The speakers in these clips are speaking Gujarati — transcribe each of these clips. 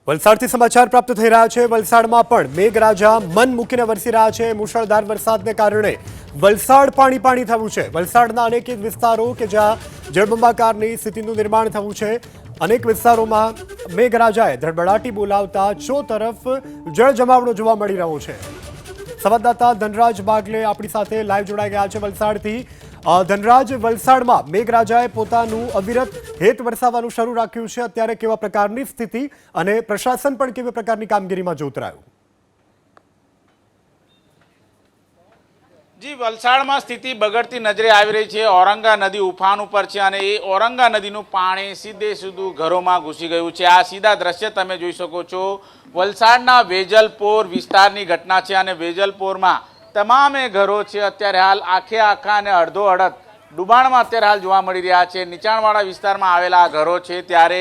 વલસાડથી સમાચાર પ્રાપ્ત થઈ રહ્યા છે। વલસાડમાં પણ મેઘરાજા મન મૂકીને વરસી રહ્યા છે। મુશળધાર વરસાદને કારણે વલસાડ પાણી પાણી થયું છે। વલસાડના અનેક વિસ્તારો કે જ્યાં જળબંબાકારની સ્થિતિનું નિર્માણ થયું છે। અનેક વિસ્તારોમાં મેઘરાજાએ ધડબડાટી બોલાવતા ચોતરફ જળજમાવડો જોવા મળી રહ્યો છે। સંવાદદાતા ધનરાજ બાગલે આપણી સાથે લાઈવ જોડાઈ ગયા છે વલસાડથી। ધનરાજ, વલસાડમાં મેઘરાજાએ પોતાનું અવિરત હેત વરસાવવાનું શરૂ રાખ્યું છે। અત્યારે કેવા પ્રકારની સ્થિતિ અને પ્રશાસન પણ કેવી પ્રકારની કામગીરીમાં જોતરાયું? જી, વલસાડમાં સ્થિતિ બગડતી નજરે આવી રહી છે। ઔરંગા નદી ઉફાન ઉપર છે અને એ ઔરંગા નદીનું પાણી સીધે સીધું ઘરોમાં ઘૂસી ગયું છે। આ સીધા દ્રશ્ય તમે જોઈ શકો છો। વલસાડના વેજલપોર વિસ્તારની ઘટના છે અને વેજલપોરમાં તમામે ઘરો છે અત્યારે હાલ આખે આખા અને અડધો અડધ ડુબાણમાં અત્યારે હાલ જોવા મળી રહ્યા છે। નીચાણવાળા વિસ્તારમાં આવેલા આ ઘરો છે ત્યારે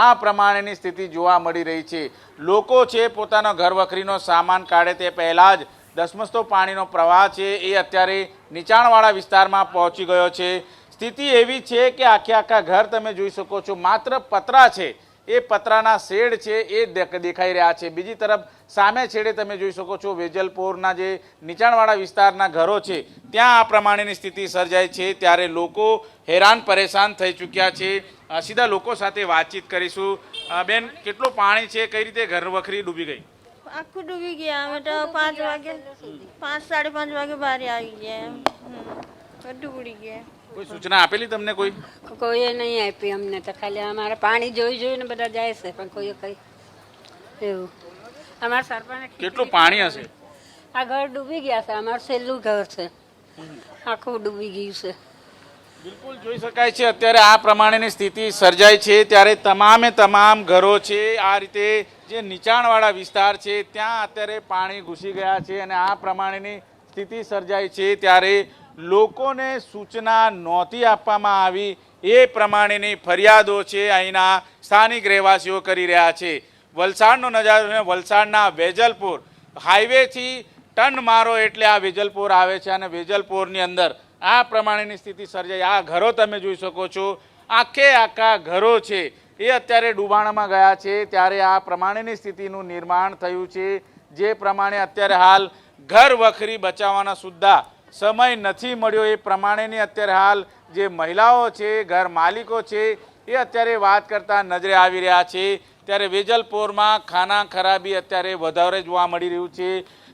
આ પ્રમાણેની સ્થિતિ જોવા મળી રહી છે। લોકો છે પોતાનો ઘર વખરીનો સામાન કાઢે તે પહેલાં જ ધસમસતો પાણીનો પ્રવાહ છે એ અત્યારે નીચાણવાળા વિસ્તારમાં પહોંચી ગયો છે। સ્થિતિ એવી છે કે આખે આખા ઘર તમે જોઈ શકો છો, માત્ર પતરા છે એ પતરાના શેડ છે એ દેખાઈ રહ્યા છે। બીજી તરફ સામે છેડે તમે જોઈ શકો છો વેજલપોરના જે નીચાણવાળા વિસ્તારના ઘરો છે ત્યાં આ પ્રમાણેની સ્થિતિ સર્જાય છે ત્યારે લોકો હેરાન પરેશાન થઈ ચૂક્યા છે। સીધા લોકો સાથે વાતચીત કરીશું। બેન, કેટલું પાણી છે, કઈ રીતે ઘર વખરી ડૂબી ગઈ? આખું ડૂબી ગયા। અમે તો 5 વાગે 5:30 વાગે બહાર આવી ગયા। બધું ઉડી ગયા। કોઈ સૂચના આપેલી તમને? કોઈએ નહીં આપી અમને તો, ખાલી અમારે પાણી જોઈને બધા જાય છે પણ કોઈએ કઈ એવું અમારા સરપંચ કેટલું પાણી હશે? આ ઘર ડૂબી ગયા છે, અમારું છેલ્લું ઘર છે, આખું ડૂબી ગયું છે। બિલકુલ જોઈ શકાય છે અત્યારે આ પ્રમાણેની સ્થિતિ સર્જાય છે ત્યારે તમામે તમામ ઘરો છે આ રીતે જે નીચાણવાળા વિસ્તાર છે ત્યાં અત્યારે પાણી ઘૂસી ગયા છે અને આ પ્રમાણેની સ્થિતિ સર્જાય છે ત્યારે લોકોને સૂચના નહોતી આપવામાં આવી એ પ્રમાણેની ફરિયાદો છે અહીંના સ્થાનિક રહેવાસીઓ કરી રહ્યા છે। વલસાડનો નજારો, વલસાડના વેજલપોર હાઈવેથી ટન મારો એટલે આ વેજલપોર આવે છે અને વેજલપોરની અંદર આ પ્રમાણેની સ્થિતિ સર્જાઈ। આ ઘરો તમે જોઈ શકો છો, આખે આખા ઘરો છે એ અત્યારે ડૂબાણમાં ગયા છે ત્યારે આ પ્રમાણેની સ્થિતિનું નિર્માણ થયું છે। જે પ્રમાણે અત્યારે હાલ ઘર વખરી બચાવવાના સુદ્ધા સમય નથી મળ્યો એ પ્રમાણેની અત્યારે હાલ જે મહિલાઓ છે, ઘર માલિકો છે એ અત્યારે વાત કરતા નજરે આવી રહ્યા છે ત્યારે વેજલપોરમાં ખાના ખરાબી અત્યારે વધારે જોવા મળી રહ્યું છે।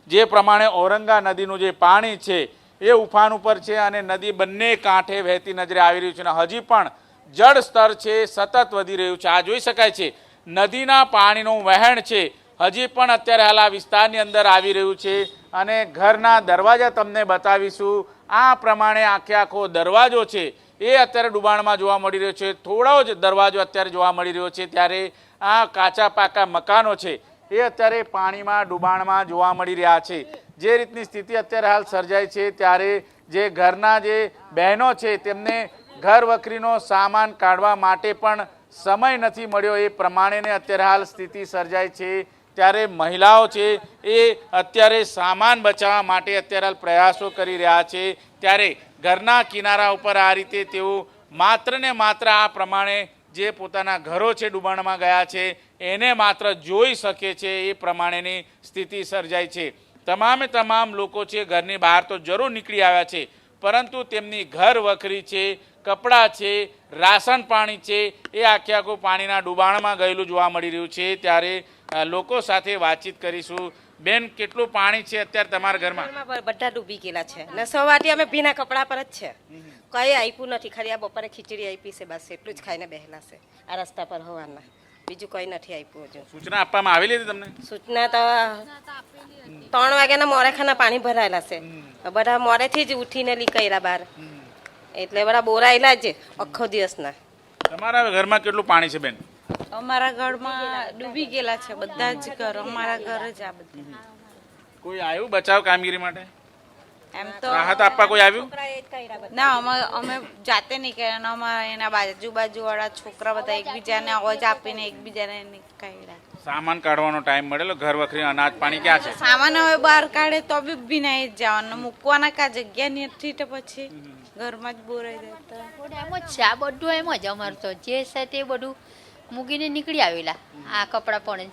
જે પ્રમાણે ઔરંગા નદીનું જે પાણી છે એ ઉફાન ઉપર છે અને નદી બંને કાંઠે વહેતી નજરે આવી રહ્યું છે અને હજી પણ જળ સ્તર છે સતત વધી રહ્યું છે। આ જોઈ શકાય છે નદીના પાણીનું વહેણ છે હજી પણ અત્યારે હાલ આ વિસ્તારની અંદર આવી રહ્યું છે અને ઘરના દરવાજા તમને બતાવીશું। આ પ્રમાણે આખે આખો દરવાજો છે એ અત્યારે ડુબાણમાં જોવા મળી રહ્યો છે। થોડો જ દરવાજો અત્યારે જોવા મળી રહ્યો છે ત્યારે આ કાચા પાકા મકાનો છે એ અત્યારે પાણીમાં ડુબાણમાં જોવા મળી રહ્યા છે। જે રીતની સ્થિતિ અત્યારે હાલ સર્જાય છે ત્યારે જે ઘરના જે બહેનો છે તેમને ઘર વખરીનો સામાન કાઢવા માટે પણ સમય નથી મળ્યો એ પ્રમાણેને અત્યારે હાલ સ્થિતિ સર્જાય છે ત્યારે મહિલાઓ છે એ અત્યારે સામાન બચાવવા માટે અત્યારે હાલ પ્રયાસો કરી રહ્યા છે ત્યારે ઘરના કિનારા ઉપર આ રીતે તેઓ માત્ર ને માત્ર આ પ્રમાણે જે પોતાના ઘરો છે ડૂબાણમાં ગયા છે એને માત્ર જોઈ શકે છે એ પ્રમાણેની સ્થિતિ સર્જાય છે। તમામે તમામ લોકો છે ઘરની બહાર તો જરૂર નીકળી આવ્યા છે પરંતુ તેમની ઘર વખરી છે, કપડાં છે, રાશન પાણી છે એ આખે આખું પાણીના ડુબાણમાં ગયેલું જોવા મળી રહ્યું છે ત્યારે લોકો સાથે વાતચીત કરીશું। બેન, કેટલું પાણી છે અત્યારે તમારા ઘરમાં? બધા ડૂબી ગયેલા છે ને સવારથી અમે ભીના કપડા પર જ છે, કઈ આપ્યું નથી, ખાલી આ બપોરે ખીચડી આપી છે બસ, એટલું જ ખાઈને બેહેલા છે આ રસ્તા પર હોવાના, બીજું કઈ નથી આપ્યું હજુ। સૂચના આપવામાં આવેલી હતી તમને? સૂચના તો 3 વાગ્યાના મોરેખાના પાણી ભરાયેલા છે, બધા મોરેથી જ ઉઠીને નીકળ્યા બહાર એટલે બધા બોરાયેલા જ આખો દિવસના। તમારા ઘરમાં કેટલું પાણી છે બેન? અમારા ઘરમાં ડૂબી ગયેલા છે બધા જ ઘર, અમારા ઘર જ આ બધા। કોઈ આવ્યું બચાવ કામગીરી માટે? એમ તો રાહત આપવા કોઈ આવ્યું? ના, અમે જાતે નહીં કર્યા ને અમારા એના બાજુ વાળા છોકરા બધા એકબીજાને અવાજ આપીને એકબીજાને નીકળ્યા। સામાન કાઢવાનો ટાઈમ મળેલો? ઘર વખરી અનાજ પાણી ક્યાં છે? સામાન હવે બહાર કાઢે તો બી ભીનાઈ જ જવાનું, મૂકવાના કા જગ્યા નથી તો પછી ઘરમાં જ બોરાઈ જતા। એમ જ છે આ બધું, એમ જ અમારું તો જે છે તે બધું મૂકીને નીકળી આવેલા। આ કપડાં પણ